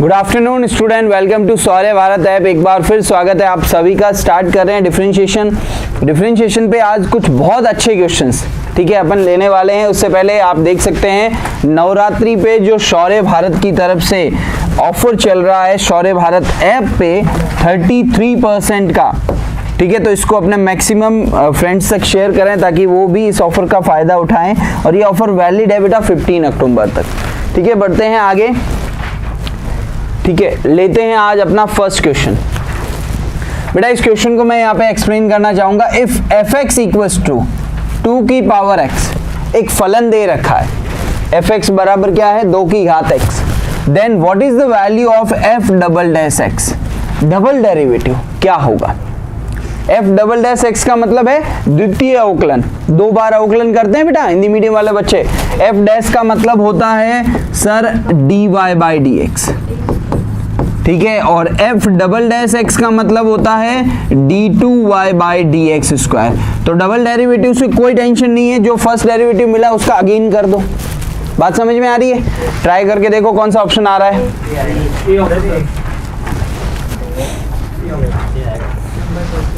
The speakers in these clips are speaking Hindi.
Good afternoon student, welcome to Shaurya Bharat app. एक बार फिर स्वागत है आप सभी का। स्टार्ट कर रहे हैं डिफरेंशिएशन पे आज कुछ बहुत अच्छे क्वेश्चंस, ठीक है, अपन लेने वाले हैं। उससे पहले आप देख सकते हैं नवरात्रि पे जो शौर्य भारत की तरफ से ऑफर चल रहा है शौर्य भारत ऐप पे 33% का, ठीक है। तो इसको अपने मैक्सिमम फ्रेंड्स तक शेयर करें ताकि वो भी इस ऑफर का फायदा उठाएं। और ये ऑफर वैलिड है बेटा 15 अक्टूबर तक, ठीक है। बढ़ते हैं आगे, ठीक है। लेते हैं आज अपना फर्स्ट क्वेश्चन। बेटा इस क्वेश्चन को मैं यहाँ पे एक्सप्लेन करना चाहूंगा। इफ fx इक्वल्स टू 2 की पावर x, एक फलन दे रखा है fx बराबर क्या है 2 की घात x, then what is the value of f double dash x, double derivative क्या होगा। f डबल डैश x का मतलब है द्वितीय अवकलन, 2 बार अवकलन करते हैं बेटा हिंदी मीडियम वाले बच्चे। f डैश का मतलब होता है सर dy बाई dx, ठीक है। और f डबल डैश x का मतलब होता है d2y बाई dx स्क्वायर। तो डबल डेरिवेटिव से कोई टेंशन नहीं है, जो फर्स्ट डेरिवेटिव मिला उसका अगेन कर दो। बात समझ में आ रही है? ट्राई करके देखो कौन सा ऑप्शन आ रहा है।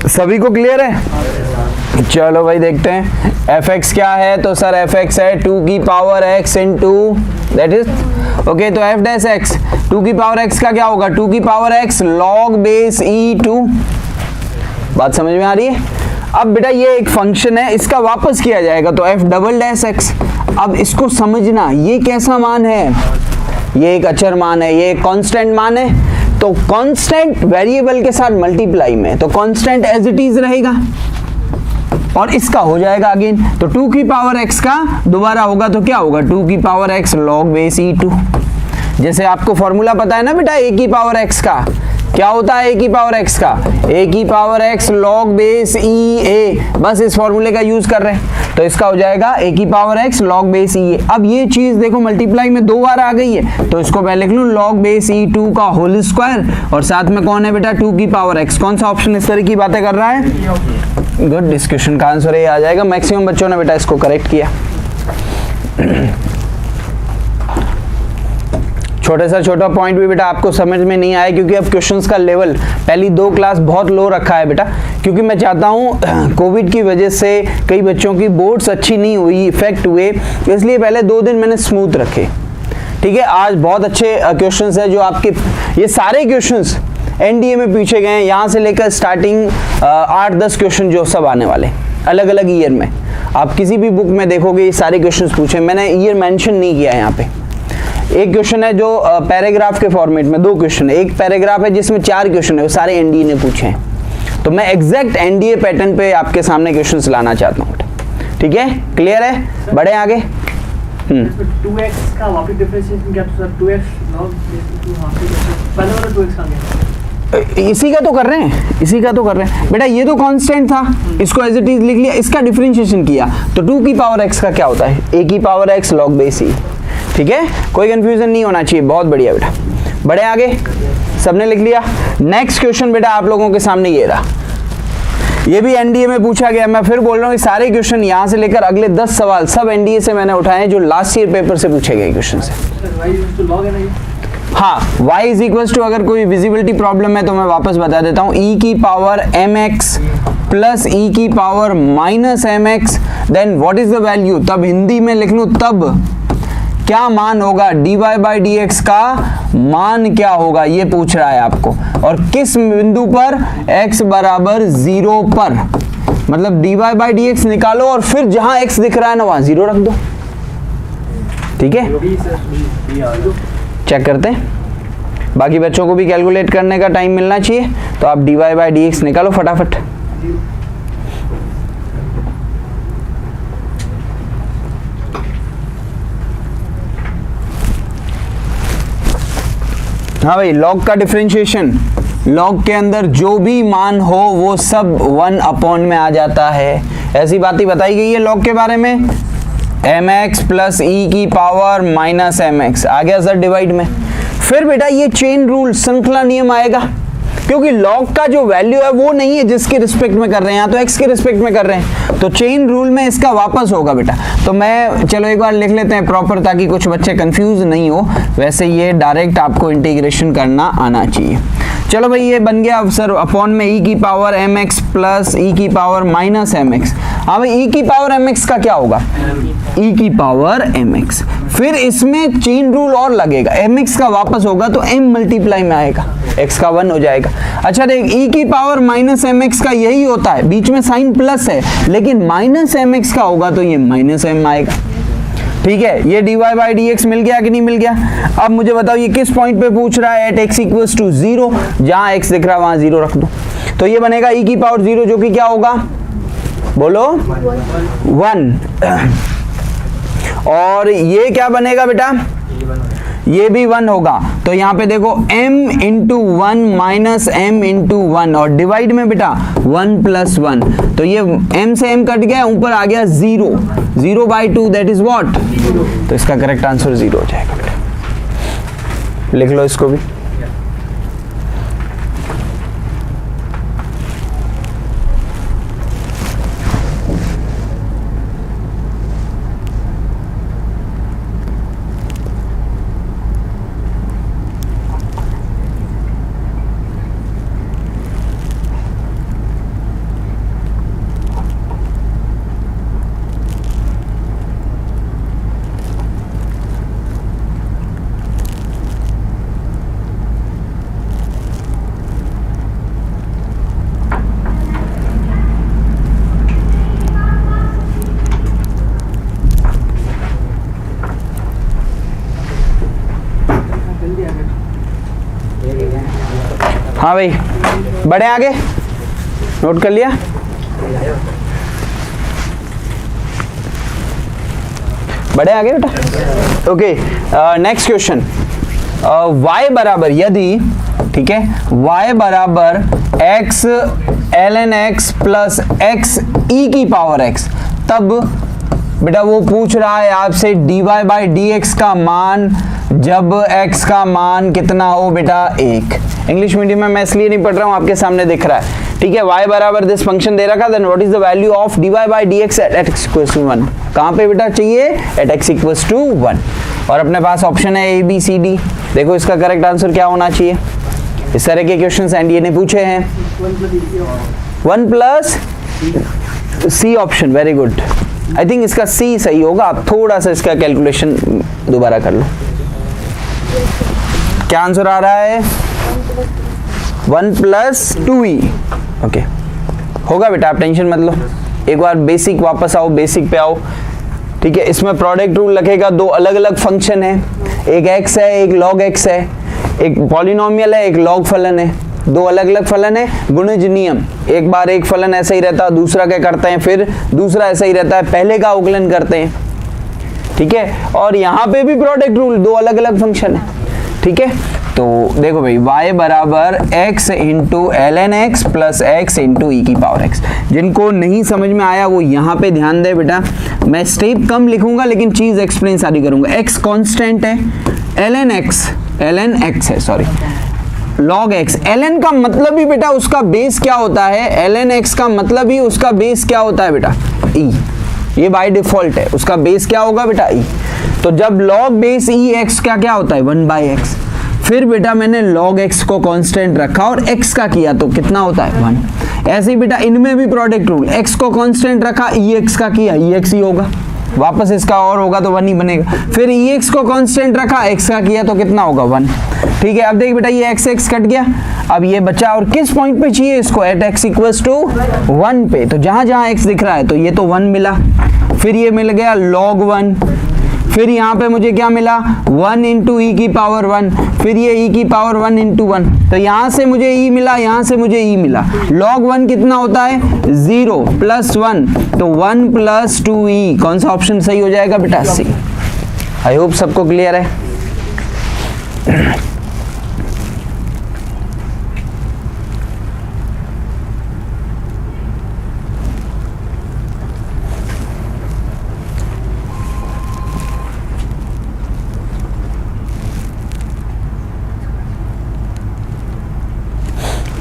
सभी को क्लियर है? चलो भाई देखते हैं fx क्या है। तो सर fx है 2 की power x into that is okay. तो f डैश x 2 की पावर x का क्या होगा 2 की power x log base e2। बात समझ में आ रही है? अब बेटा ये एक फंक्शन है, इसका वापस किया जाएगा तो f डबल डैश x। अब इसको समझना ये कैसा मान है, ये एक अचर मान है, ये एक कांस्टेंट मान है। तो कांस्टेंट वेरिएबल के साथ मल्टीप्लाई में तो कांस्टेंट एज इट इज रहेगा और इसका हो जाएगा अगेन। तो 2 की पावर x का दोबारा होगा तो क्या होगा 2 की power x log base e2। जैसे आपको फॉर्मूला पता है ना बेटा a की पावर x का क्या होता है, a की पावर x का a की power x log base e a, बस इस फॉर्मूले का यूज कर रहे हैं। तो इसका हो जाएगा a की power x log base e a। अब ये चीज देखो मल्टीप्लाई में 2 बार आ गई है तो इसको पहले लिख लूं log बेस e2 का होल स्क्वायर और साथ में कौन है बेटा 2 की पावर x। कौन सा ऑप्शन इस तरह की बातें कर रहा है? गुड, डिस्कशन का आंसर ये आ जाएगा। मैक्सिमम बच्चों ने बेटा इसको करेक्ट किया। छोटे सा छोटा पॉइंट भी बेटा आपको समझ में नहीं आया क्योंकि अब क्वेश्चंस का लेवल पहली 2 क्लास बहुत लो रखा है बेटा, क्योंकि मैं चाहता हूँ कोविड की वजह से कई बच्चों की बोर्ड्स अच्छी नहीं हुई, इफेक्ट हुए, इसलिए पहले 2 दिन मैंने स्मूथ रखे, ठीक है। आज बहुत अच्छे क्वेश्चंस है जो आपके, ये सारे क्वेश्चंस एनडीए में पूछे गए हैं, यहाँ से लेकर स्टार्टिंग 8-10 क्वेश्चन जो सब आने वाले अलग अलग ईयर में। आप किसी भी बुक में देखोगे ये सारे क्वेश्चन पूछे, मैंने ईयर मेंशन नहीं किया है यहाँ पे। एक क्वेश्चन है जो पैराग्राफ के फॉर्मेट में 2 क्वेश्चन है, एक पैराग्राफ है जिसमें 4 क्वेश्चन है, वो सारे एनडीए ने पूछे हैं। तो मैं एग्जैक्ट एनडीए पैटर्न पे आपके सामने क्वेश्चंस लाना चाहता हूँ, ठीक है। क्लियर है? बढ़े आगे। 2x का वापस डिफरेंशिएशन क्या था? 2x log पहले वाला 2x आ गया, इसी का तो कर रहे हैं, इसी का तो कर रहे हैं बेटा। ये तो कांस्टेंट था, इसको एज इट इज लिख लिया, इसका डिफरेंशिएशन किया तो 2 की पावर x का क्या होता है a की power x log base e, ठीक है। कोई कंफ्यूजन नहीं होना चाहिए। बहुत बढ़िया बेटा, बढ़े आगे। सबने लिख लिया? नेक्स्ट क्वेश्चन बेटा आप लोगों के सामने ये रहा, ये भी एनडीए में पूछा गया। मैं फिर बोल रहा हूँ सारे क्वेश्चन यहाँ से लेकर अगले 10 सवाल सब एनडीए से मैंने उठाए हैं जो लास्ट ईयर पेपर से पूछे गए क्वेश्चन से। हाँ, y इज इक्वल टू, अगर कोई विजिबिलिटी प्रॉब्लम है तो मैं वापस बता देता हूँ, e की पावर mx प्लस e की power minus mx, then what is the value, तब हिंदी में लिख लूँ तब क्या मान होगा dy बाई dx का मान क्या होगा, ये पूछ रहा है आपको। और किस बिंदु पर x बराबर 0 पर, मतलब dy बाई dx निकालो और फिर जहां x दिख रहा है ना वहां 0 रख दो, ठीक है। चेक करते हैं, बाकी बच्चों को भी कैलकुलेट करने का टाइम मिलना चाहिए। तो आप dy बाई dx निकालो फटाफट। हाँ भाई, log का डिफरेंशिएशन, log के अंदर जो भी मान हो वो सब 1 अपॉन में आ जाता है। ऐसी बात ही बताई गई है log के बारे में। mx प्लस e की पावर माइनस mx आ गया सर डिवाइड में। फिर बेटा ये चेन रूल, श्रृंखला नियम आएगा। क्योंकि log का जो वैल्यू है वो नहीं है जिसके रिस्पेक्ट में कर रहे हैं, यहाँ तो x के रिस्पेक्ट में कर रहे हैं, तो चेन रूल में इसका वापस होगा बेटा। तो मैं चलो एक बार लिख लेते हैं प्रॉपर, ताकि कुछ बच्चे कंफ्यूज नहीं हो। वैसे ये डायरेक्ट आपको इंटीग्रेशन करना आना चाहिए। चलो भाई ये बन गया सर अपॉन में e की पावर mx प्लस e की पावर माइनस mx। हाँ भाई e की पावर mx का क्या होगा, e की पावर mx, फिर इसमें चेन रूल और लगेगा, mx का वापस होगा तो m मल्टीप्लाई में आएगा, x का 1 हो जाएगा। अच्छा देख e की पावर माइनस mx का यही होता है, बीच में साइन प्लस है, लेकिन माइनस mx का होगा तो ये माइनस m आएगा। ठीक है, ये dy बाई dx मिल गया कि नहीं मिल गया। अब मुझे बताओ ये किस पॉइंट पे पूछ रहा है, एट x इक्वल्स टू 0, जहां x दिख रहा है वहां 0 रख दो, तो ये बनेगा e की पावर 0 जो कि क्या होगा, बोलो 1। और ये क्या बनेगा बेटा, ये भी 1 होगा, तो यहाँ पे देखो m into 1 minus m into 1, और डिवाइड में बेटा 1 प्लस 1, तो ये m से m कट गया, ऊपर आ गया 0, 0 बाई 2 दैट इज व्हाट, तो इसका करेक्ट आंसर 0 हो जाएगा बेटा। लिख लो इसको भी। हाँ भाई बढ़े आगे, नोट कर लिया। बढ़े आगे बेटा। ओके नेक्स्ट क्वेश्चन, y बराबर यदि, ठीक है, y बराबर x ln x plus x e की पावर x, तब बेटा वो पूछ रहा है आपसे dy बाई dx का मान जब x का मान कितना हो बेटा 1। इंग्लिश मीडियम में मैं इसलिए नहीं पढ़ रहा हूँ, आपके सामने दिख रहा है, ठीक है। y बराबर दिस फंक्शन दे रखा, then what is the value of dy by dx at x equals to 1। कहाँ पे बेटा चाहिए, एट x इक्वल्स टू 1, और अपने पास ऑप्शन है a b c d। देखो इसका करेक्ट आंसर क्या होना चाहिए, इस तरह के क्वेश्चन एनडीए ने पूछे हैं। 1 plus c option, very good. I think इसका c सही होगा, आप थोड़ा सा इसका कैलकुलेशन दोबारा कर लो। क्या आंसर आ रहा है, 1 प्लस 2e। ओके होगा बेटा, आप टेंशन मत लो। एक बार बेसिक वापस आओ, बेसिक पे आओ, ठीक है। इसमें प्रोडक्ट रूल लगेगा, दो अलग अलग फंक्शन है, एक x है एक log x है, एक पॉलिनोमियल है एक log फलन है, दो अलग अलग फलन है। गुणज नियम, एक बार एक फलन ऐसा ही रहता है, दूसरा क्या करते हैं, फिर दूसरा ऐसा ही रहता है, पहले का अवकलन करते हैं, ठीक है। और यहाँ पे भी प्रोडक्ट रूल, दो अलग अलग फंक्शन है, ठीक है। तो देखो भाई y बराबर x into ln x plus x into e की पावर x। जिनको नहीं समझ में आया वो यहाँ पे ध्यान दे बेटा, मैं स्टेप कम लिखूंगा लेकिन चीज एक्सप्लेन सारी करूंगा। x कांस्टेंट है, ln x है, सॉरी log x। ln का मतलब ही बेटा उसका बेस क्या होता है, ln x का मतलब ही उसका बेस क्या होता है बेटा, e। ये बाय डिफॉल्ट है, उसका बेस क्या होगा बेटा e। तो जब log बेस e x क्या होता है 1 बाई x, फिर बेटा मैंने log x को कांस्टेंट रखा और x का किया तो कितना होता है 1। ऐसे ही बेटा इनमें भी प्रोडक्ट रूल, x को कांस्टेंट रखा, ex का किया, ex ही होगा, वापस इसका और होगा तो 1 ही बनेगा। फिर ex को कांस्टेंट रखा, x का किया तो कितना होगा 1, ठीक है। अब देख बेटा ये x कट गया, अब ये बचा, और किस पॉइंट पे चाहिए इसको, एट x इक्वल्स टू 1 पे, तो जहां जहां x दिख रहा है तो ये तो 1 मिला, फिर ये मिल गया log 1, फिर यहाँ पे मुझे क्या मिला 1 इंटू ई की पावर 1, फिर ये e की पावर 1 इंटू 1, तो यहाँ से मुझे e मिला, यहाँ से मुझे e मिला। log 1 कितना होता है 0 प्लस 1, तो 1 प्लस 2e, कौन सा ऑप्शन सही हो जाएगा बेटा सी। आई होप सबको क्लियर है।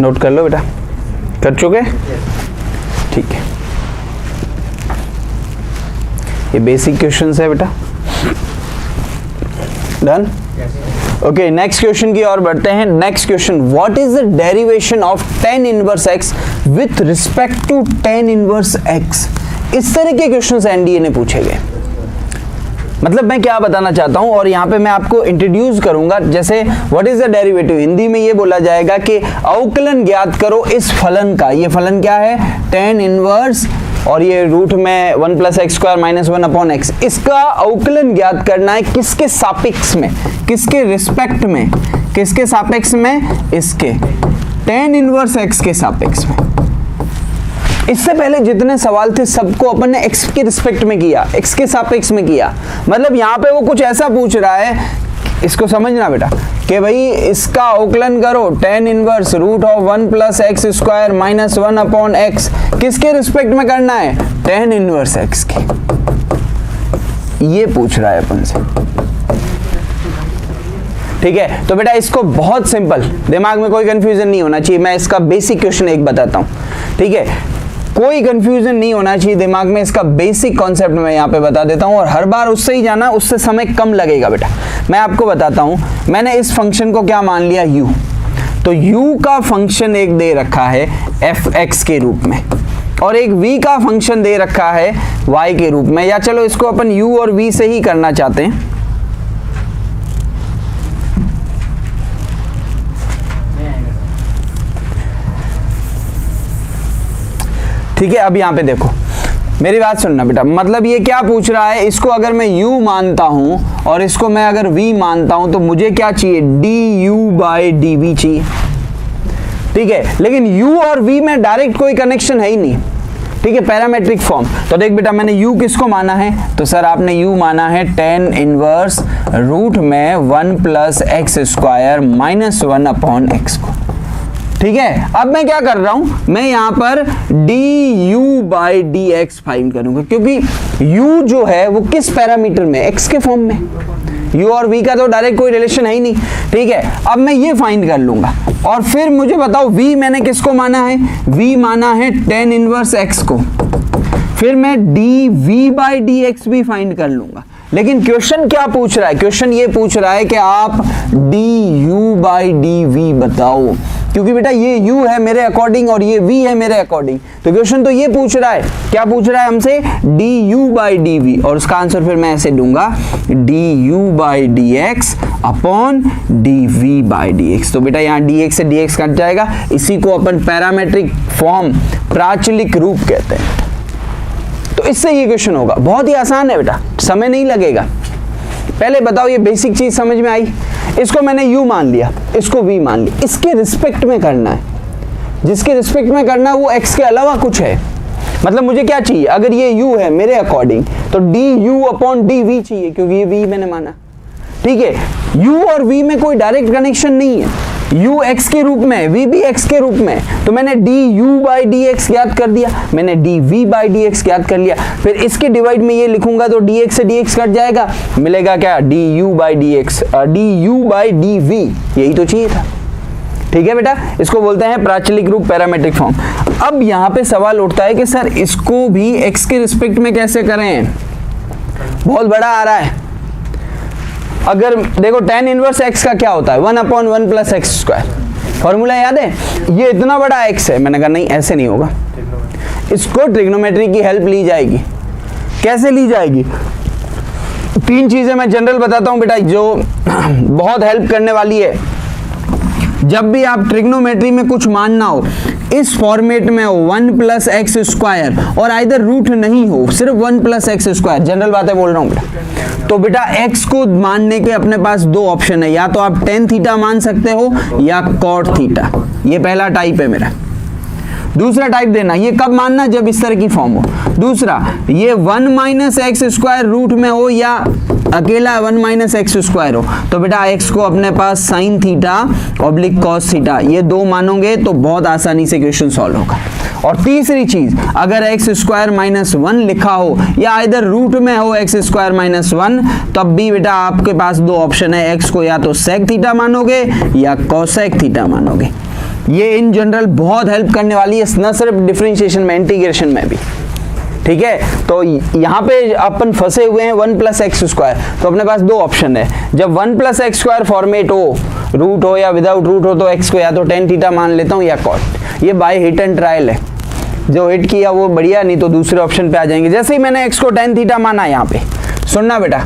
नोट कर लो बेटा, कर चुके? ठीक है, ये बेसिक क्वेश्चंस है बेटा। डन? ओके, नेक्स्ट क्वेश्चन की ओर बढ़ते हैं। Next question, what is the derivation of tan inverse x with respect to tan inverse x? इस तरह के क्वेश्चंस एनडीए ने पूछे गए। मतलब मैं क्या बताना चाहता हूं, और यहाँ पे मैं आपको इंट्रोड्यूस करूंगा। जैसे what is the derivative, Hindi में ये बोला जाएगा कि अवकलन ज्ञात करो इस फलन का। ये फलन क्या है? tan इनवर्स, और ये रूट में 1 plus x square minus 1 upon x. इसका अवकलन ज्ञात करना है किसके सापेक्ष में, किसके रिस्पेक्ट में, किसके सापेक्ष में? इसके tan इनवर्स x के सापेक्ष में। इससे पहले जितने सवाल थे सबको अपन ने x के रिस्पेक्ट में किया, x के सापेक्ष में किया। मतलब यहाँ पे वो कुछ ऐसा पूछ रहा है, इसको समझना बेटा, कि भाई इसका अवकलन करो tan inverse root of 1 plus x square minus 1 upon x. किसके रिस्पेक्ट में करना है? tan इनवर्स x के। ये पूछ रहा है अपन से, ठीक है। तो बेटा इसको बहुत सिंपल, दिमाग में कोई कंफ्यूजन नहीं होना चाहिए। मैं इसका बेसिक क्वेश्चन एक बताता हूँ, ठीक है। कोई कंफ्यूजन नहीं होना चाहिए दिमाग में, इसका बेसिक कॉन्सेप्ट मैं यहाँ पे बता देता हूँ, और हर बार उससे ही जाना, उससे समय कम लगेगा बेटा। मैं आपको बताता हूँ, मैंने इस फंक्शन को क्या मान लिया? u। तो u का फंक्शन एक दे रखा है f(x) के रूप में, और एक v का फंक्शन दे रखा है y के रूप में, या चलो इसको अपन u और v से ही करना चाहते हैं। ठीक है, अब यहाँ पे देखो, मेरी बात सुनना बेटा। मतलब ये क्या पूछ रहा है, इसको अगर मैं u मानता हूं और इसको मैं अगर v मानता हूं, तो मुझे क्या चाहिए? du/dv चाहिए, ठीक है। लेकिन u और v में डायरेक्ट कोई कनेक्शन है ही नहीं, ठीक है, पैरामेट्रिक फॉर्म। तो देख बेटा, मैंने u किसको माना है? तो सर आपने u माना है tan इनवर्स रूट में 1 plus x square minus 1 upon x को, ठीक है। अब मैं क्या कर रहा हूं, मैं यहां पर du/dx फाइंड करूंगा, क्योंकि u जो है वो किस पैरामीटर में? x के फॉर्म में। u और v का तो डायरेक्ट कोई रिलेशन है ही नहीं, ठीक है। अब मैं ये फाइंड कर लूंगा, और फिर मुझे बताओ v मैंने किसको माना है? v माना है tan इनवर्स x को। फिर मैं dv/dx भी फाइंड कर लूंगा। लेकिन क्वेश्चन क्या पूछ रहा है? क्वेश्चन ये पूछ रहा है कि आप du/dv बताओ, क्योंकि बेटा ये u है मेरे अकॉर्डिंग और ये v है मेरे अकॉर्डिंग। तो क्वेश्चन तो ये पूछ रहा है, क्या पूछ रहा है हमसे? du/dv, और उसका आंसर फिर मैं ऐसे दूंगा du/dx अपॉन dv/dx। तो बेटा यहाँ dx से dx कट जाएगा, इसी को अपन पैरामेट्रिक फॉर्म, प्राचलिक रूप कहते हैं। तो इससे ये क्वेश्चन होगा, बहुत ही आसान है बेटा, समय नहीं लगेगा। पहले बताओ ये बेसिक चीज समझ में आई? इसको मैंने u मान लिया, इसको v मान लिया, इसके रिस्पेक्ट में करना है। जिसके रिस्पेक्ट में करना है वो x के अलावा कुछ है। मतलब मुझे क्या चाहिए? अगर ये u है मेरे अकॉर्डिंग, तो du/dv चाहिए, क्योंकि ये v मैंने माना, ठीक है। u और v में कोई डायरेक्ट कनेक्शन नहीं है, u x के रूप में, v भी x के रूप में। तो मैंने du/dx ज्ञात कर दिया, मैंने dv/dx ज्ञात कर लिया। फिर इसके डिवाइड में ये लिखूंगा तो dx से dx कट जाएगा, मिलेगा क्या? du/dx, du/dv, यही तो चाहिए था, ठीक है बेटा। इसको बोलते हैं प्राचलिक रूप, पैरामेट्रिक फॉर्म। अब यहाँ पे सवाल उठता है कि सर इसको भी x के रिस्पेक्ट में कैसे करें? बहुत बड़ा आ रहा है। अगर देखो tan इनवर्स x का क्या होता है? 1 upon 1 plus x square, formula याद है? ये इतना बड़ा x है, मैंने कहा नहीं ऐसे नहीं होगा, इसको ट्रिग्नोमेट्री की हेल्प ली जाएगी। कैसे ली जाएगी? 3 चीजें मैं जनरल बताता हूं बेटा, जो बहुत हेल्प करने वाली है। जब भी आप ट्रिग्नोमेट्री में कुछ मानना हो, इस फॉर्मेट में हो 1 प्लस एक्स स्क्वायर, और आइदर रूट नहीं हो, सिर्फ 1 प्लस एक्स स्क्वायर, जनरल बातें बोल रहा हूँ बेटा। तो बेटा x को मानने के अपने पास 2 ऑप्शन है, या तो आप tan थीटा मान सकते हो या cot थीटा। ये पहला टाइप है मेरा। दूसरा टाइप देना, ये कब मानना? जब इस तरह की फॉर्म हो। दूसरा, ये 1 माइनस एक्स स्क्वायर रूट में हो या अकेला 1 माइनस एक्स स्क्वायर हो। तो बेटा x को अपने पास sine theta oblique cos theta, ये 2 मानोगे तो बहुत आसानी से क्वेश्चन सॉल्व होगा। और तीसरी चीज, अगर एक्स स्क्वायर माइनस 1 लिखा हो या इधर रूट में हो एक्स स्क्वायर माइनस 1, तब भी बेटा आपके पास 2 ऑप्शन है, x को या तो सेक थीटा मानोगे या कोसेक थीटा मानोगे। ये इन जनरल बहुत हेल्प करने वाली है, न सिर्फ डिफरेंशिएशन में, इंटीग्रेशन में भी। ठीक है, तो यहाँ पे अपन फंसे हुए हैं 1 + x²। तो अपने पास दो ऑप्शन है, जब 1 + x² फॉर्मेट हो, रूट हो या विदाउट रूट हो, तो x को या तो tan थीटा मान लेता हूँ या cot। ये बाय हिट एंड ट्रायल है, जो हिट किया वो बढ़िया, नहीं तो दूसरे ऑप्शन पे आ जाएंगे। जैसे ही मैंने x को tan थीटा माना, यहाँ पे सुनना बेटा,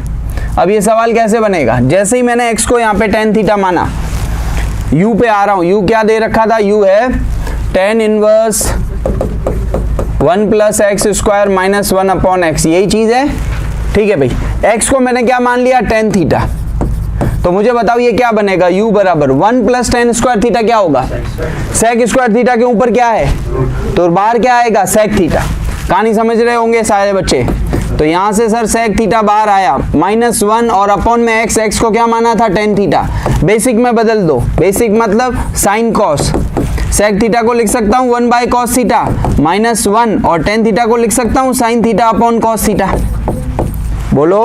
अब ये सवाल कैसे बनेगा। जैसे ही मैंने x को यहाँ पे tan थीटा माना, u पे आ रहा हूँ, u क्या दे रखा था, u है tan इनवर्स 1 + x² - 1/x, यही चीज है। ठीक है भाई, x को मैंने क्या मान लिया, tan थीटा। तो मुझे बताओ ये क्या बनेगा, u बराबर 1 + tan² थीटा क्या होगा, sec² थीटा के ऊपर क्या है, तो बाहर क्या आएगा, sec थीटा। कहानी समझ रहे होंगे सारे बच्चे। तो यहाँ से सर sec थीटा बाहर आया, -1 और अपॉन में x को क्या माना था, tan थीटा। बेसिक में बदल दो, बेसिक मतलब साइन कॉस। sec थीटा को लिख सकता हूँ 1/cos थीटा -1, और tan थीटा को लिख सकता हूँ sin theta upon cos theta. बोलो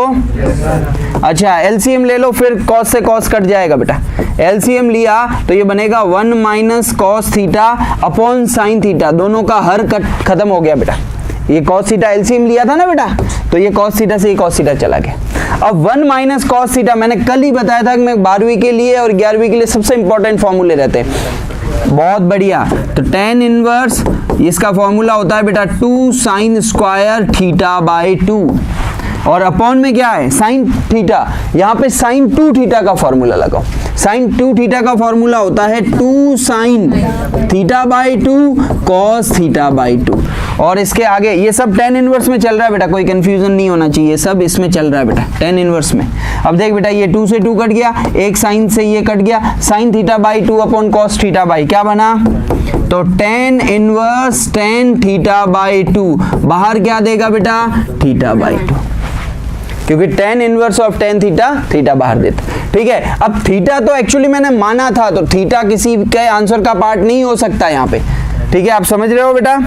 अच्छा, एलसीएम ले लो, फिर cos से cos कट जाएगा बेटा। एलसीएम लिया तो ये बनेगा 1 - cos theta upon sin theta, दोनों का हर कट खत्म हो गया बेटा। ये cos थीटा एलसीएम लिया था ना बेटा, तो ये cos थीटा से ये cos थीटा चला गया। अब 1 - cos थीटा मैंने कल ही बताया था कि मैं 12वीं के लिए और 11वीं के लिए सबसे इंपॉर्टेंट फॉर्मूले रहते हैं। बहुत बढ़िया, तो tan इनवर्स इसका फॉर्मूला होता है बेटा 2 sin² θ/2, और अपॉन में क्या है, sin थीटा। यहाँ पे sin 2 थीटा का फॉर्मूला लगाओ। sin 2 थीटा का फॉर्मूला होता है 2 sin θ/2 cos θ/2, और इसके आगे ये सब tan इनवर्स में चल रहा है बेटा, कोई कंफ्यूजन नहीं होना चाहिए, सब इसमें चल रहा है बेटा tan इनवर्स में। अब देख बेटा, ये 2 से 2 कट गया, एक sin से ये कट गया, sin θ/2 अपॉन cos θ/, क्या बना, तो tan इनवर्स tan θ/2, बाहर क्या देगा बेटा, θ/2, क्योंकि tan inverse of tan theta, theta बाहर देता। ठीक है, अब थीटा तो एक्चुअली मैंने माना था, तो थीटा किसी के आंसर का पार्ट नहीं हो सकता यहाँ पे। ठीक है, आप समझ रहे हो बेटा,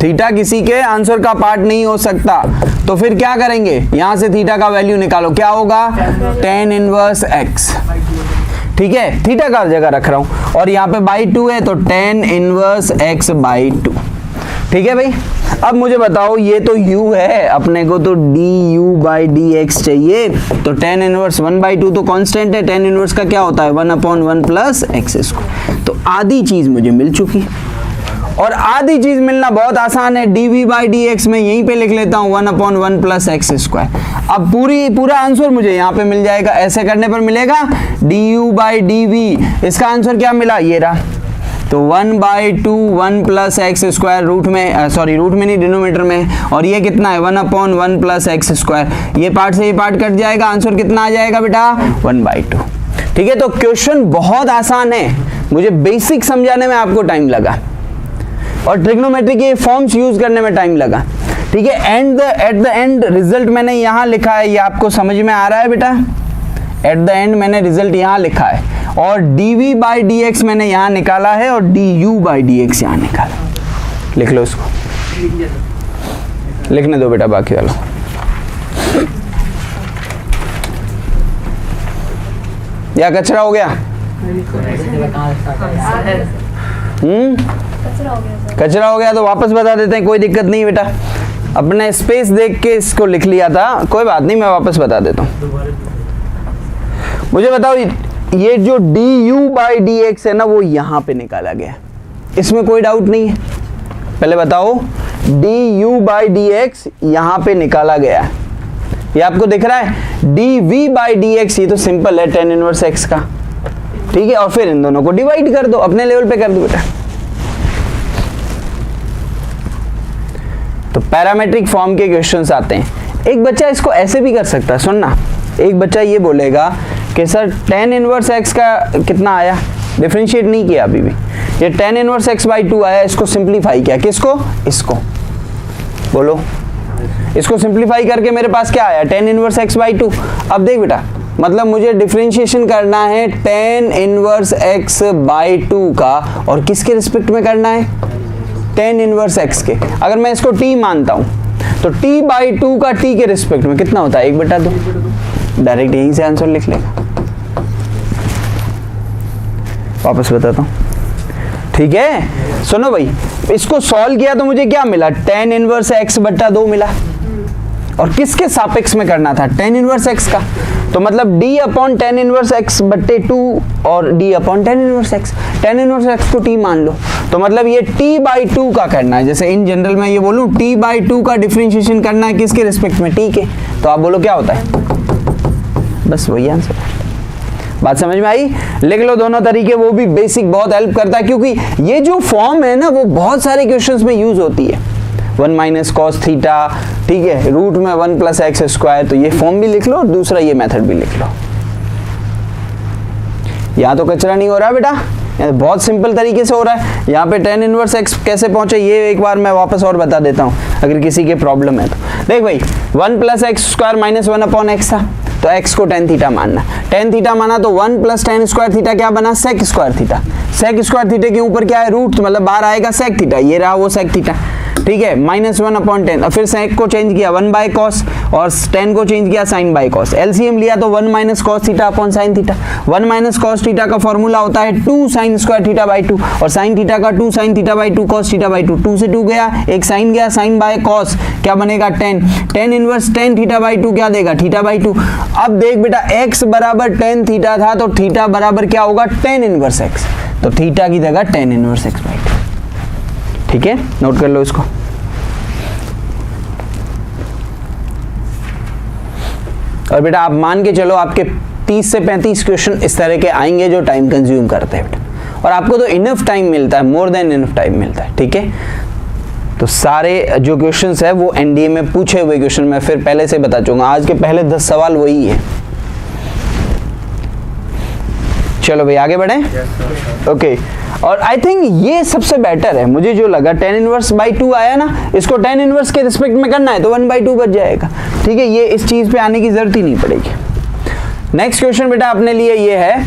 थीटा किसी के आंसर का पार्ट नहीं हो सकता। तो फिर क्या करेंगे, यहाँ से थीटा का वैल्यू निकालो, क्या होगा, tan इनवर्स x। ठीक है, थीटा का जगह रख रहा हूं, और यहाँ पे /2 है, तो tan इनवर्स x/2। ठीक है भाई, अब मुझे बताओ, ये तो u है, अपने को तो du/dx चाहिए, तो tan इनवर्स 1/2 तो कांस्टेंट है, tan इनवर्स का क्या होता है 1/1 + x²। तो आधी चीज मुझे मिल चुकी, और आधी चीज मिलना बहुत आसान है, dv/dx में यहीं पे लिख लेता हूँ 1/1 + x²। अब पूरा आंसर मुझे यहाँ पे मिल जाएगा, ऐसे करने पर मिलेगा du/dv। इसका आंसर क्या मिला, ये रहा, तो 1/2 1 + x², रूट में नहीं, डिनोमिनेटर में, और ये कितना है 1/1 + x²। ये पार्ट से ये पार्ट कट जाएगा, आंसर कितना आ जाएगा बेटा, 1/2। ठीक है, तो क्वेश्चन बहुत आसान है, मुझे बेसिक समझाने में आपको टाइम लगा, और ट्रिग्नोमेट्री के फॉर्म्स यूज करने में टाइम लगा। ठीक है, एट द एंड रिजल्ट मैंने यहाँ लिखा है, ये आपको समझ में आ रहा है बेटा, एट द एंड मैंने रिजल्ट यहाँ लिखा है, और dv/dx मैंने यहाँ निकाला है, और du/dx यहाँ निकाला। लिख लो इसको, लिखने दो बेटा बाकी वालों। या कचरा हो गया, कचरा हो गया तो वापस बता देते हैं, कोई दिक्कत नहीं बेटा, अपने स्पेस देख के इसको लिख लिया था, कोई बात नहीं, मैं वापस बता देता हूँ। मुझे बताओ, ये जो du/dx है ना, वो यहाँ पे निकाला गया, इसमें कोई डाउट नहीं है। पहले बताओ, du/dx यहाँ पे निकाला गया है, ये आपको दिख रहा है। dv/dx ये तो सिंपल है, tan इनवर्स x का। ठीक है, और फिर इन दोनों को डिवाइड कर दो, अपने लेवल पे कर दो बेटा। तो पैरामेट्रिक फॉर्म के क्वेश्चंस आते हैं। एक बच्चा इसको ऐसे भी कर सकता है, सुनना, एक बच्चा ये बोलेगा कि सर tan इनवर्स x का कितना आया, डिफरेंशिएट नहीं किया अभी भी, ये tan इनवर्स x/2 आया, इसको सिंप्लीफाई किया, किसको, इसको, बोलो, इसको सिंप्लीफाई करके मेरे पास क्या आया, tan इनवर्स x/2। अब देख बेटा, मतलब मुझे डिफरेंशिएशन करना है tan इनवर्स x/2 का, और किसके रिस्पेक्ट में करना है, tan इनवर्स x के। अगर मैं इसको t मानता हूं, तो t/2 का t के रिस्पेक्ट में कितना होता है, 1/2। डायरेक्ट यहीं से आंसर लिख लेगा। वापस बताता हूं, ठीक है, सुनो भाई, इसको सॉल्व किया तो मुझे क्या मिला, tan इनवर्स x बट्टा 2 मिला, और किसके सापेक्ष में करना था, tan इनवर्स x का, तो मतलब d upon tan inverse x बट्टे 2 और d upon tan inverse x, tan inverse x को t मान लो, तो मतलब ये t बाई 2 का करना है, जैसे इन जनरल में ये बोलूं t बाई 2 का डिफरेंशिएशन करना है किसके रिस्पेक्ट में, t के, तो आप बोलो क्या होता है, बस वही आंसर। बात समझ में आई, लिख लो दोनों तरीके, वो भी बेसिक बहुत हेल्प करता है, क्योंकि ये जो फॉर्म है ना वो बहुत सारे क्वेश्चंस में यूज होती है, 1 माइनस कॉस थीटा, ठीक है, रूट में 1 प्लस एक्स स्क्वायर, तो ये फॉर्म भी लिख लो और दूसरा ये मेथड भी लिख लो। यहाँ तो कचरा नहीं हो रहा बेटा, बहुत सिंपल तरीके से हो रहा है। यहाँ पे tan इनवर्स x कैसे पहुंचे ये एक बार मैं वापस और बता देता हूँ, अगर किसी के प्रॉब्लम है तो। देख भाई 1 plus x square minus 1 upon x था, तो x को tan थीटा मानना, tan थीटा माना तो 1 प्लस tan स्क्वायर थीटा क्या बना, sec square theta, sec square theta के ऊपर क्या है रूट, तो मतलब बाहर आएगा sec थीटा, ये रहा वो sec थीटा, ठीक है, माइनस 1 अपॉन 10, और फिर sec को चेंज किया 1 बाय कॉस और tan को चेंज किया sin बाय कॉस, एलसीएम लिया तो 1 minus cos theta upon sin theta, 1 minus cos theta का फॉर्मूला होता है 2 sin स्क्वायर थीटा बाई 2, और sin थीटा का 2 sin theta by 2 cos theta by 2, 2 से 2 गया, एक sin गया, sin बाय cos क्या बनेगा tan inverse tan theta by 2 क्या देगा, थीटा बाई 2। अब देख बेटा x बराबर tan थीटा था, तो थीटा बराबर क्या होगा, tan इनवर्स x, तो थीटा की जगह tan इनवर्स x बाई 2, ठीक है, नोट कर लो इसको। और बेटा आप मान के चलो आपके 30 से 35 क्वेश्चन इस तरह के आएंगे जो टाइम कंज्यूम करते हैं बेटा, और आपको तो इनफ टाइम मिलता है, मोर देन इनफ टाइम मिलता है, ठीक है। तो सारे जो क्वेश्चंस है वो एनडीए में पूछे हुए क्वेश्चन मैं फिर पहले से बता चूंगा, आज के पहले 10 सवाल वही है। चलो भाई आगे बढ़े, ओके। और आई थिंक ये सबसे बेटर है, मुझे जो लगा tan इनवर्स बाई 2 आया ना, इसको tan इनवर्स के रिस्पेक्ट में करना है तो 1 बाई 2 बच जाएगा, ठीक है, ये इस चीज पे आने की जरूरत ही नहीं पड़ेगी। नेक्स्ट क्वेश्चन बेटा अपने लिए ये है,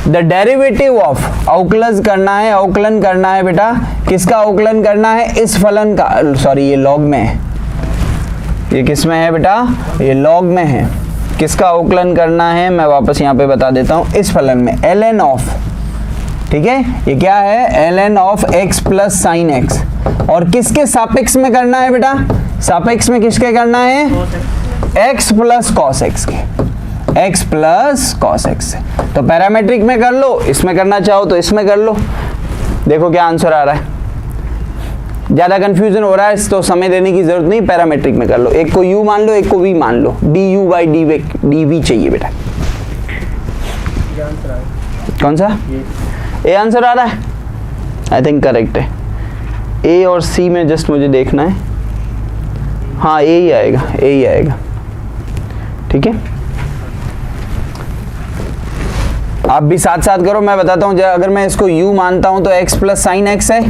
द डेरिवेटिव ऑफ, अवकलन करना है, अवकलन करना है बेटा, किसका अवकलन करना है, इस फलन का, सॉरी ये लॉग में है, ये किस में है बेटा, ये लॉग में है, किसका अवकलन करना है मैं वापस यहाँ पे बता देता हूँ, इस फलन में ln ऑफ, ठीक है, ये क्या है ln of x plus sine x, और किसके सापेक्ष में करना है बेटा, सापेक्ष में किसके करना है, x प्लस कॉस एक्स के, x प्लस कॉस एक्स से, तो पैरामेट्रिक में कर लो, इसमें करना चाहो तो इसमें कर लो, देखो क्या आंसर आ रहा है। ज्यादा कंफ्यूजन हो रहा है तो समय देने की जरूरत नहीं, पैरामेट्रिक में कर लो, एक को u मान लो एक को v मान लो, du बाई dv चाहिए बेटा, कौन सा ए आंसर आ रहा है, आई थिंक करेक्ट है, ए और सी में जस्ट मुझे देखना है, हाँ ए ही आएगा, ए ही आएगा, ठीक है। आप भी साथ साथ करो, मैं बताता हूँ, अगर मैं इसको u मानता हूँ तो x प्लस साइन एक्स है,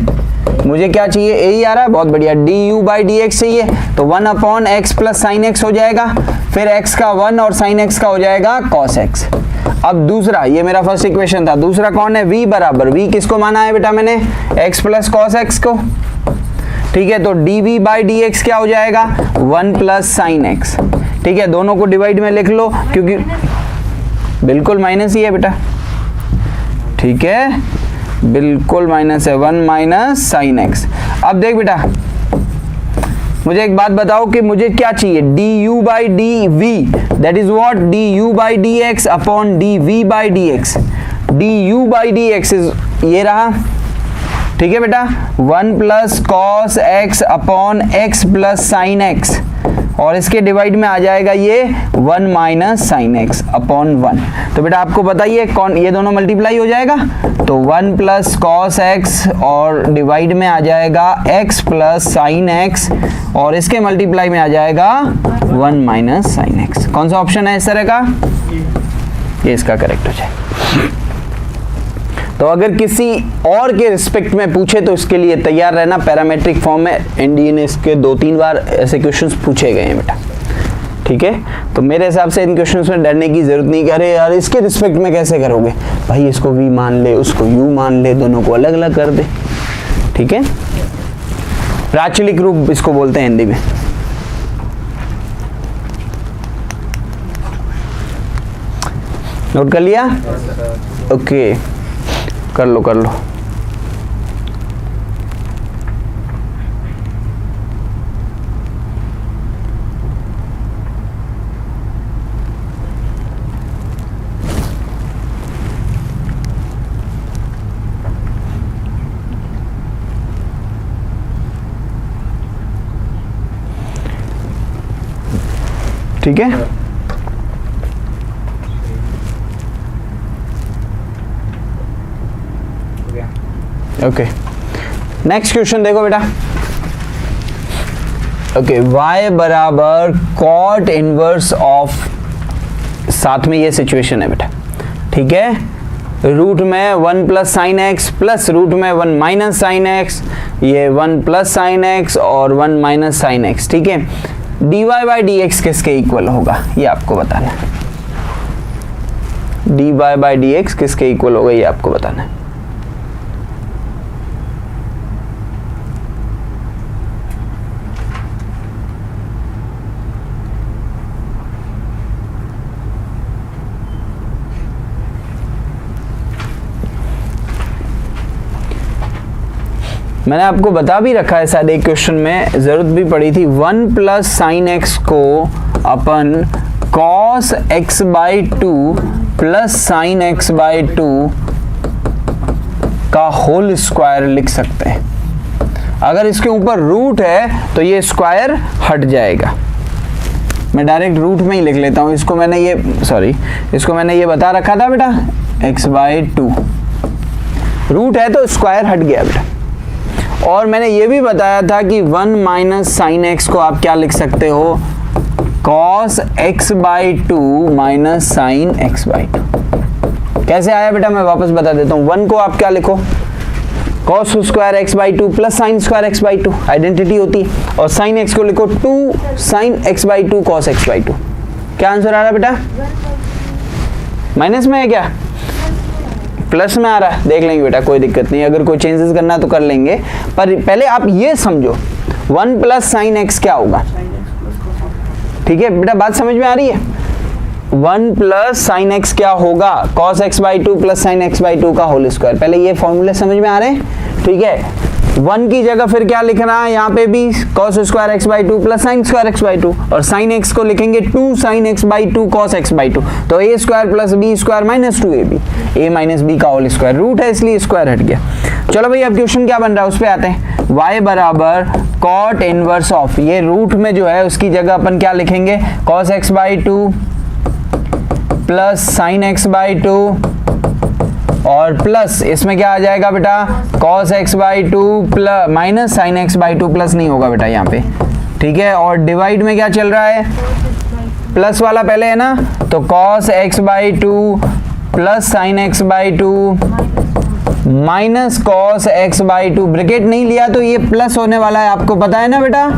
मुझे क्या चाहिए, ए ही आ रहा है, बहुत बढ़िया, du बाई डी एक्स चाहिए, तो 1 upon x plus sine x हो जाएगा, फिर x का 1 और साइन एक्स का हो जाएगा cos x। अब दूसरा, ये मेरा फर्स्ट इक्वेशन था, दूसरा कौन है, v बराबर, v किसको माना है बेटा मैंने, x प्लस cos x को, ठीक है, तो dv बाई डी एक्स क्या हो जाएगा, 1 प्लस साइन एक्स, ठीक है, दोनों को डिवाइड में लिख लो, क्योंकि बिल्कुल माइनस ही है बेटा, ठीक है, बिल्कुल माइनस है, 1 माइनस साइन एक्स। अब देख बेटा मुझे एक बात बताओ कि मुझे क्या चाहिए, du by D V, that is what, du by D X upon dv by D X, du by D X ये रहा, ठीक है बेटा, 1 plus cos x upon x plus sine x, और इसके डिवाइड में आ जाएगा ये 1 माइनस साइन एक्स अपॉन 1, तो बेटा आपको बताइए कौन, ये दोनों मल्टीप्लाई हो जाएगा, तो 1 प्लस कॉस एक्स और डिवाइड में आ जाएगा x प्लस साइन एक्स, और इसके मल्टीप्लाई में आ जाएगा 1 माइनस साइन एक्स। कौन सा ऑप्शन है इस तरह का, ये इसका करेक्ट हो जाए। तो अगर किसी और के रिस्पेक्ट में पूछे तो इसके लिए तैयार रहना, पैरामेट्रिक फॉर्म में एनडीए ने इसके 2-3 बार ऐसे क्वेश्चंस पूछे गए हैं बेटा, ठीक है। तो मेरे हिसाब से इन क्वेश्चंस में डरने की जरूरत नहीं, करे यार इसके रिस्पेक्ट में कैसे करोगे भाई, इसको v मान ले उसको u मान ले, दोनों को अलग अलग कर दे, ठीक है, प्राचलिक रूप इसको बोलते हैं हिंदी में। नोट कर लिया, ओके, कर लो कर लो। ठीक है, ओके। नेक्स्ट क्वेश्चन देखो बेटा। ओके, y बराबर कॉट इनवर्स ऑफ, साथ में ये सिचुएशन है बेटा, ठीक है। रूट में 1 plus sine x plus root में 1 माइनस साइन एक्स, ये 1 प्लस साइन एक्स और 1 माइनस साइन एक्स, ठीक है। dy बाई डी एक्स किसके इक्वल होगा ये आपको बताना है। dy बाई डी एक्स किसके इक्वल होगा ये आपको बताना है। मैंने आपको बता भी रखा है शायद एक क्वेश्चन में, जरूरत भी पड़ी थी। 1 प्लस साइन एक्स को अपन cos X by 2 plus sine X by 2 का होल स्क्वायर लिख सकते हैं। अगर इसके ऊपर रूट है तो ये स्क्वायर हट जाएगा। मैं डायरेक्ट रूट में ही लिख लेता हूँ इसको। इसको मैंने ये बता रखा था बेटा, x बाई 2 रूट है तो स्क्वायर हट गया बेटा। और मैंने ये भी बताया था कि 1 माइनस साइन एक्स को आप क्या लिख सकते हो, cos X by 2 minus sign X by 2। कैसे आया बेटा, मैं वापस बता देता हूँ। 1 को आप क्या लिखो, cos square X by 2 plus sine square X by 2, identity होती है। और साइन एक्स को लिखो 2 sine X by 2 cos X by 2। क्या आंसर आ रहा है बेटा, माइनस में है क्या, प्लस में आ रहा है, देख लेंगे बेटा, कोई दिक्कत नहीं। अगर कोई चेंजेस करना तो कर लेंगे, पर पहले आप ये समझो 1 प्लस साइन एक्स क्या होगा। ठीक है बेटा, बात समझ में आ रही है। 1 प्लस साइन एक्स क्या होगा, cos X by 2 plus sine X by 2 का होल स्क्वायर। पहले ये फॉर्मूले समझ में आ रहे हैं, ठीक है। 1 की जगह फिर क्या लिखना है, यहाँ पे भी cos square X by 2 plus sine square X by 2, और साइन एक्स को लिखेंगे 2 sine X by 2 cos X by 2। तो A square plus B square minus 2ab, A minus B का होल स्क्वायर। रूट है इसलिए स्क्वायर हट गया। चलो भाई, अब क्वेश्चन क्या बन रहा है उस पर आते हैं। y बराबर कॉट इनवर्स ऑफ, ये रूट में जो है उसकी जगह अपन क्या लिखेंगे, cos X by 2 plus sine X by 2 और प्लस इसमें क्या आ जाएगा बेटा, cos x by 2 plus minus sign X by 2, plus नहीं होगा बेटा यहाँ पे, ठीक है। और डिवाइड में क्या चल रहा है, प्लस वाला पहले है ना, तो cos x by 2 plus sine X by 2 minus cos x by 2, bracket नहीं लिया तो ये प्लस होने वाला है, आपको पता है ना बेटा,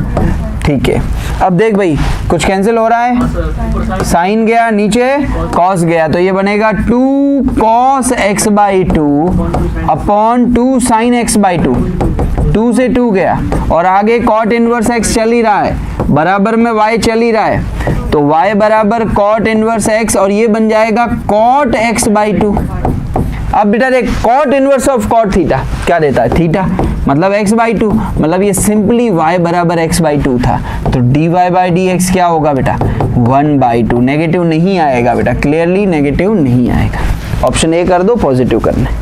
ठीक है। अब देख भाई, कुछ कैंसिल हो रहा है, साइन गया नीचे, कॉस गया, तो ये बनेगा 2 cos x by 2 upon 2 sine X by 2, 2 से 2 गया, और आगे कॉट इनवर्स x चल ही रहा है, बराबर में y चल ही रहा है, तो y बराबर कॉट इनवर्स x, और ये बन जाएगा कॉट x बाई 2। अब बेटा देख, cot inverse of cot theta क्या देता है, थीटा, मतलब x बाई 2, मतलब ये सिंपली y बराबर x बाई 2 था, तो dy बाई डी एक्स क्या होगा बेटा, 1 बाई 2। नेगेटिव नहीं आएगा बेटा, क्लियरली नेगेटिव नहीं आएगा। ऑप्शन ए कर दो, पॉजिटिव करना है।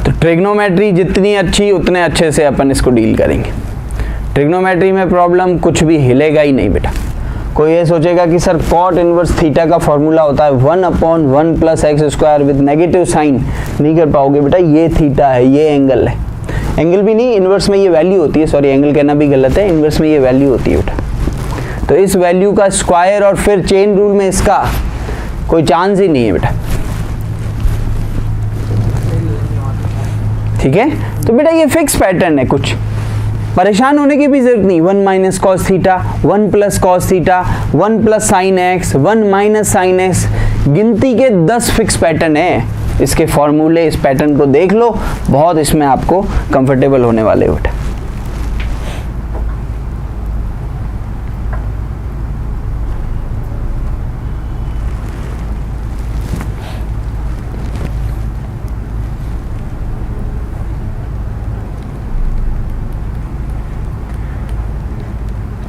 तो ट्रिग्नोमेट्री जितनी अच्छी उतने अच्छे से अपन इसको डील करेंगे। ट्रिग्नोमेट्री में प्रॉब्लम कुछ भी हिलेगा ही नहीं बेटा। कोई ये सोचेगा कि सर कॉट इनवर्स थीटा का फॉर्मूला होता है 1 upon 1 plus x square with negative sign, नहीं कर पाओगे बेटा। ये थीटा है, ये एंगल है, एंगल भी नहीं, इनवर्स में ये वैल्यू होती है, सॉरी एंगल कहना भी गलत है, इनवर्स में ये वैल्यू होती है बेटा। तो इस वैल्यू का स्क्वायर और फिर चेन रूल में इसका कोई चांस ही नहीं है बेटा, ठीक है। तो बेटा ये फिक्स पैटर्न है, कुछ परेशान होने की भी जरूरत नहीं। 1 minus cos theta, 1 plus cos theta, 1 plus sine x, 1 minus sine x, गिनती के 10 फिक्स पैटर्न है। इसके फॉर्मूले, इस पैटर्न को देख लो, बहुत इसमें आपको कंफर्टेबल होने वाले बेटा।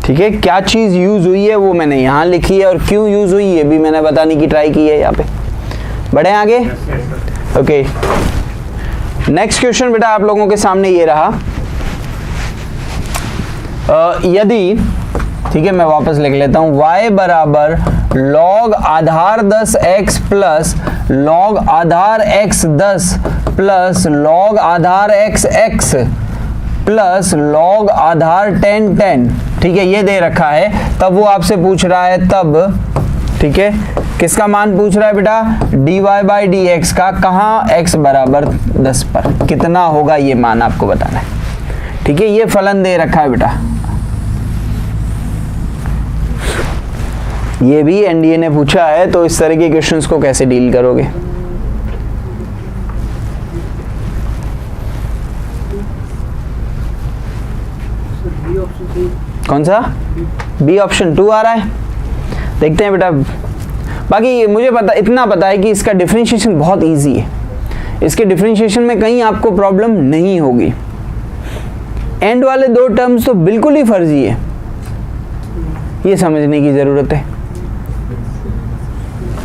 ठीक है, क्या चीज यूज हुई है वो मैंने यहाँ लिखी है, और क्यों यूज हुई है भी मैंने बताने की ट्राई की है यहाँ पे। बढ़े आगे, ओके। नेक्स्ट क्वेश्चन बेटा आप लोगों के सामने ये रहा, यदि ठीक है, मैं वापस लिख लेता हूं, y बराबर log आधार 10x प्लस log आधार x 10 प्लस log आधार x प्लस log आधार 10। ठीक है, ये दे रखा है, तब वो आपसे पूछ रहा है तब, ठीक है, किसका मान पूछ रहा है बेटा, dy बाई डी एक्स का, कहाँ x बराबर 10 पर कितना होगा ये मान आपको बताना है। ठीक है, ये फलन दे रखा है बेटा, ये भी एनडीए ने पूछा है, तो इस तरह के क्वेश्चंस को कैसे डील करोगे। कौन सा, बी ऑप्शन 2 आ रहा है, देखते हैं बेटा। बाकी मुझे पता, इतना पता है कि इसका डिफरेंशिएशन बहुत इजी है, इसके डिफरेंशिएशन में कहीं आपको प्रॉब्लम नहीं होगी। एंड वाले 2 टर्म्स तो बिल्कुल ही फर्जी है, ये समझने की जरूरत है।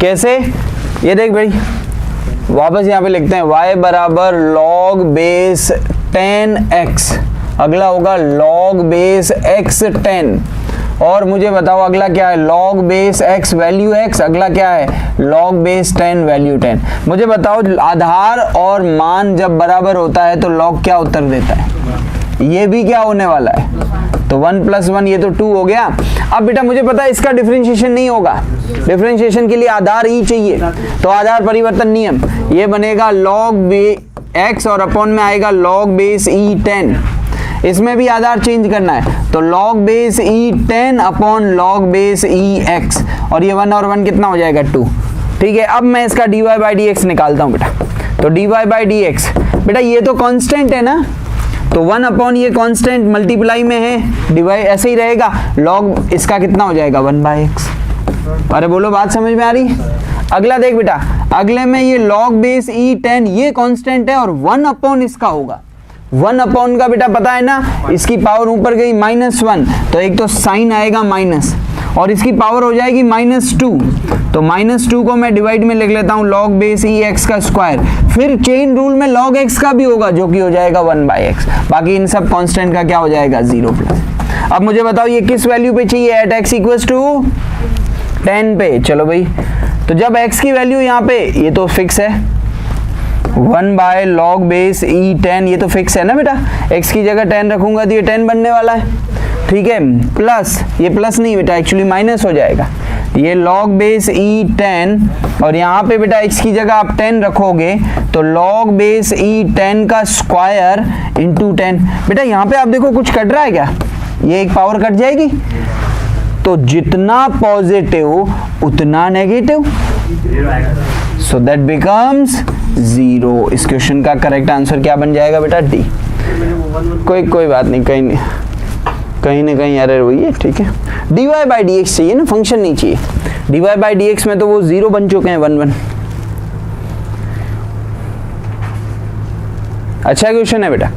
कैसे, ये देख भाई, वापस यहाँ पे लिखते हैं, y बराबर log बेस 10x, अगला होगा log बेस x 10, और मुझे बताओ अगला क्या है, log base x value x, अगला क्या है, log बेस 10 वैल्यू 10। मुझे बताओ आधार और मान जब बराबर होता है तो log क्या उत्तर देता है, ये भी क्या होने वाला है, तो 1 + 1, ये तो 2 हो गया। अब बेटा मुझे पता है इसका डिफरेंशिएशन नहीं होगा, डिफरेंशिएशन के लिए आधार ही चाहिए, तो आधार परिवर्तन नियम, ये बनेगा log x और अपॉन में आएगा log बेस e 10, इसमें भी आधार चेंज करना है, तो log base e 10 upon log base e x, और ये 1 और 1 कितना हो जाएगा, 2। ठीक है, अब मैं इसका dy बाई डी एक्स निकालता हूँ बेटा, तो dy बाई डी एक्स, बेटा ये तो कांस्टेंट है ना, तो 1 अपॉन ये कांस्टेंट मल्टीप्लाई में है, डिवाइड ऐसे ही रहेगा, log इसका कितना हो जाएगा, 1/x। अरे बोलो बात समझ में आ रही है। अगला देख बेटा, अगले में ये log बेस e 10 ये कांस्टेंट है, और 1 अपॉन इसका होगा, 1 अपॉन का बेटा पता है ना, इसकी पावर ऊपर गई -1, तो एक तो साइन आएगा माइनस, और इसकी पावर हो जाएगी -2, तो -2 को मैं डिवाइड में लिख लेता हूँ log बेस e x का स्क्वायर, फिर चेन रूल में log x का भी होगा जो कि हो जाएगा 1/x, बाकी इन सब कांस्टेंट का क्या हो जाएगा, 0+। अब मुझे बताओ ये किस वैल्यू पे चाहिए, एट x = 10 पे। चलो भाई, तो जब x की वैल्यू यहाँ पे, ये तो फिक्स है, 1/log बेस e 10, ये तो फिक्स है ना बेटा, x की जगह 10 रखूंगा तो ये 10 बनने वाला है। ठीक है, प्लस, ये प्लस नहीं बेटा, एक्चुअली माइनस हो जाएगा, ये log बेस e 10, और यहाँ पे बेटा x की जगह आप 10 रखोगे तो log बेस e 10 का स्क्वायर इंटू 10। बेटा यहाँ पे आप देखो कुछ कट रहा है क्या, ये एक पावर कट जाएगी, तो जितना पॉजिटिव उतना नेगेटिव, सो दैट बिकम्स 0। इस क्वेश्चन का करेक्ट आंसर क्या बन जाएगा बेटा, डी। कोई बात नहीं, कहीं ना कहीं एरर हुई है। ठीक है, dy बाई डी एक्स चाहिए ना, फंक्शन नहीं चाहिए, dy बाई डी एक्स में तो वो 0 बन चुके हैं, 1 अच्छा क्वेश्चन है बेटा,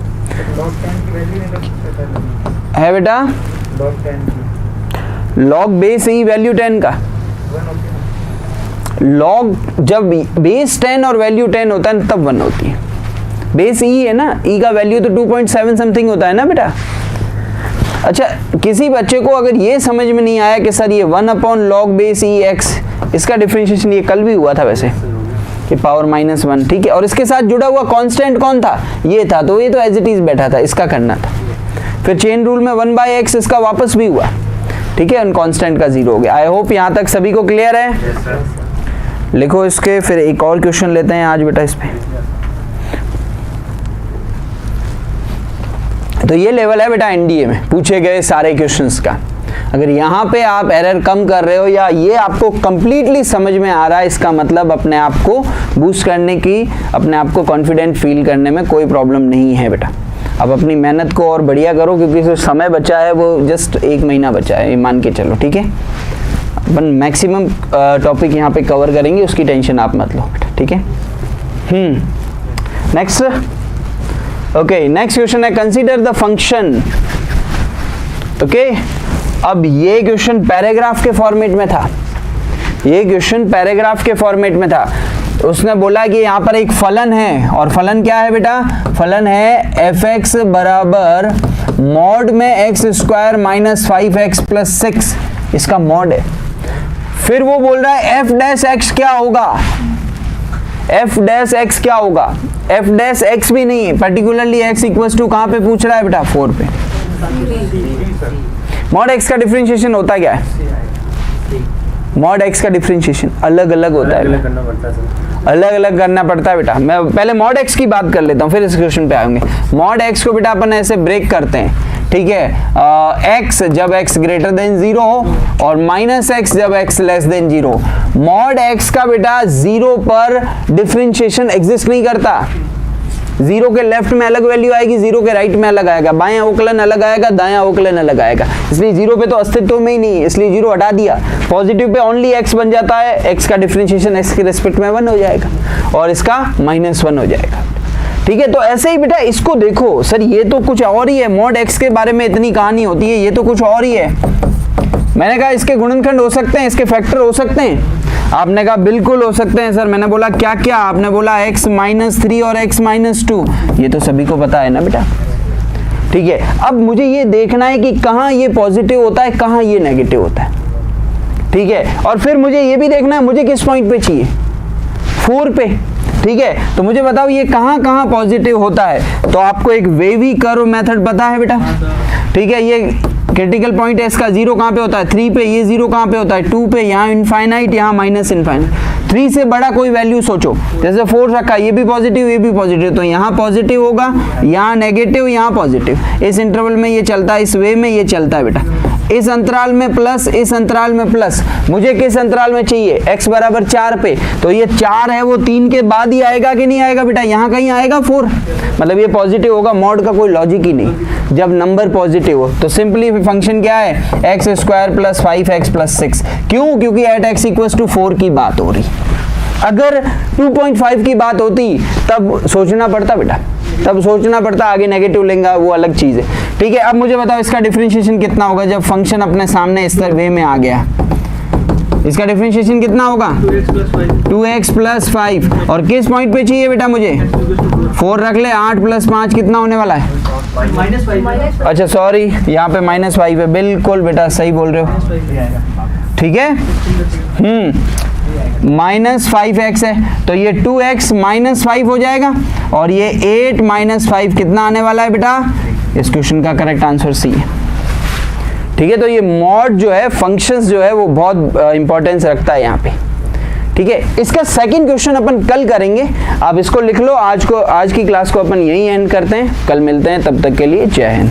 है बेटा, log बेस ई वैल्यू 10 का, log जब बेस 10 और वैल्यू 10 होता है तब 1 होती है, बेस ई है ना, ई का वैल्यू तो 2.7 समथिंग होता है ना बेटा। अच्छा, किसी बच्चे को अगर ये समझ में नहीं आया कि सर ये 1 अपॉन log बेस ई एक्स, इसका डिफरेंशिएशन ये कल भी हुआ था वैसे, कि पावर -1, ठीक है, और इसके साथ जुड़ा हुआ कांस्टेंट कौन था, ये था, तो ये तो एज इट इज बैठा था, इसका करना था, फिर चेन रूल में 1/x इसका वापस भी हुआ, ठीक है, कांस्टेंट का 0 हो गया। आई होप यहाँ तक सभी को क्लियर है। लिखो इसके, फिर एक और क्वेश्चन लेते हैं आज बेटा इस पे। तो ये लेवल है बेटा एनडीए में पूछे गए सारे क्वेश्चंस का। अगर यहाँ पे आप एरर कम कर रहे हो या ये आपको कंप्लीटली समझ में आ रहा है, इसका मतलब अपने आप को बूस्ट करने की, अपने आप को कॉन्फिडेंट फील करने में कोई प्रॉब्लम नहीं है बेटा। अब अपनी मेहनत को और बढ़िया करो, क्योंकि जो समय बचा है वो जस्ट 1 महीना बचा है, ये मान के चलो, ठीक है। अपन मैक्सिमम टॉपिक यहाँ पे कवर करेंगे, उसकी टेंशन आप मत लो बेटा, ठीक है। नेक्स्ट, ओके, नेक्स्ट क्वेश्चन है कंसीडर द फंक्शन। ओके, अब ये क्वेश्चन पैराग्राफ के फॉर्मेट में था, ये क्वेश्चन पैराग्राफ के फॉर्मेट में था। उसने बोला कि यहाँ पर एक फलन है, और फलन क्या है बेटा, फलन है f(x) बराबर मॉड में x square minus 5x plus 6 इसका मॉड है। फिर वो बोल रहा है एफ डैश एक्स क्या होगा, एफ डैश एक्स क्या होगा, एफ डैश एक्स भी नहीं है, पर्टिकुलरली एक्स इक्वल्स टू कहाँ पे पूछ रहा है बेटा, 4 पे। मॉड एक्स का डिफरेंशिएशन होता क्या है, मॉड एक्स का डिफरेंशिएशन अलग अलग होता है, अलग अलग करना पड़ता है बेटा। मैं पहले मॉड एक्स की बात कर लेता हूँ, फिर इस क्वेश्चन पे आएंगे। मॉड एक्स को बेटा अपन ऐसे ब्रेक करते हैं, ठीक है, एक्स जब एक्स ग्रेटर देन 0 हो और माइनस एक्स जब x less than 0। Mod x का बेटा 0 पर डिफरेंशिएशन एग्जिस्ट नहीं करता। 0 के लेफ्ट में अलग वैल्यू आएगी, 0 के राइट में अलग आएगा, बायां अवकलन अलग आएगा, दायां अवकलन अलग आएगा, इसलिए 0 पे तो अस्तित्व में ही नहीं है, इसलिए 0 हटा दिया। पॉजिटिव पे ओनली x बन जाता है, x का डिफरेंशिएशन x के रेस्पेक्ट में 1 हो जाएगा और इसका -1 हो जाएगा। ठीक है, तो ऐसे ही बेटा इसको देखो, सर ये तो कुछ और ही है, मॉड x के बारे में इतनी कहानी होती है, ये तो कुछ और ही है। मैंने कहा इसके गुणनखंड हो सकते हैं, इसके फैक्टर हो सकते हैं, आपने कहा बिल्कुल हो सकते हैं सर। मैंने बोला क्या क्या, आपने बोला x -3 और x -2, ये तो सभी को पता है ना बेटा। ठीक है, अब मुझे ये देखना है कि कहाँ ये पॉजिटिव होता है, कहाँ ये नेगेटिव होता है। ठीक है, और फिर मुझे ये भी देखना है मुझे किस पॉइंट पे चाहिए, 4 पे। ठीक है, तो मुझे बताओ ये कहाँ कहाँ पॉजिटिव होता है। तो आपको एक वेवी कर्व मेथड पता है बेटा। ठीक है, ये क्रिटिकल पॉइंट है इसका, 0 कहाँ पे होता है, 3 पे, ये 0 कहाँ पे होता है, 2 पे, यहाँ इनफाइनाइट, यहाँ माइनस इनफाइनाइट। 3 से बड़ा कोई वैल्यू सोचो, जैसे 4 रखा, ये भी पॉजिटिव, ये भी पॉजिटिव, तो यहाँ पॉजिटिव होगा, यहाँ नेगेटिव, यहाँ पॉजिटिव। इस इंटरवल में ये चलता है, इस वे में ये चलता है बेटा। इस अंतराल में प्लस, इस अंतराल में प्लस। मुझे किस अंतराल में चाहिए, x बराबर 4 पे, तो ये 4 है वो 3 के बाद ही आएगा कि नहीं आएगा बेटा, यहाँ कहीं आएगा 4, मतलब ये पॉजिटिव होगा। मॉड का कोई लॉजिक ही नहीं जब नंबर पॉजिटिव हो। तो सिंपली फंक्शन क्या है, x square plus 5x plus 6। क्यों, क्योंकि एट x इक्वल्स टू 4 की बात हो रही। अगर 2.5 की बात होती तब सोचना पड़ता बेटा, तब सोचना पड़ता, आगे नेगेटिव लेंगे वो अलग चीज है। ठीक है, अब मुझे बताओ इसका डिफरेंशिएशन कितना होगा जब फंक्शन अपने सामने इस तरह वे में आ गया, इसका डिफरेंशिएशन कितना होगा, 2x प्लस 5। और किस पॉइंट पे चाहिए बेटा मुझे, 4 रख ले, 8 प्लस 5 कितना होने वाला है, अच्छा सॉरी यहाँ पे -5 है, बिल्कुल बेटा सही बोल रहे हो। ठीक है, -5x है, तो ये 2x -5 हो जाएगा और ये 8 -5 कितना आने वाला है बेटा, इस क्वेश्चन का करेक्ट आंसर सी है। ठीक है, तो ये मॉड जो है, फंक्शंस जो है वो बहुत इंपॉर्टेंस रखता है यहाँ पे। ठीक है, इसका सेकंड क्वेश्चन अपन कल करेंगे, आप इसको लिख लो। आज की क्लास को अपन यही एंड करते हैं, कल मिलते हैं, तब तक के लिए जय हिंद।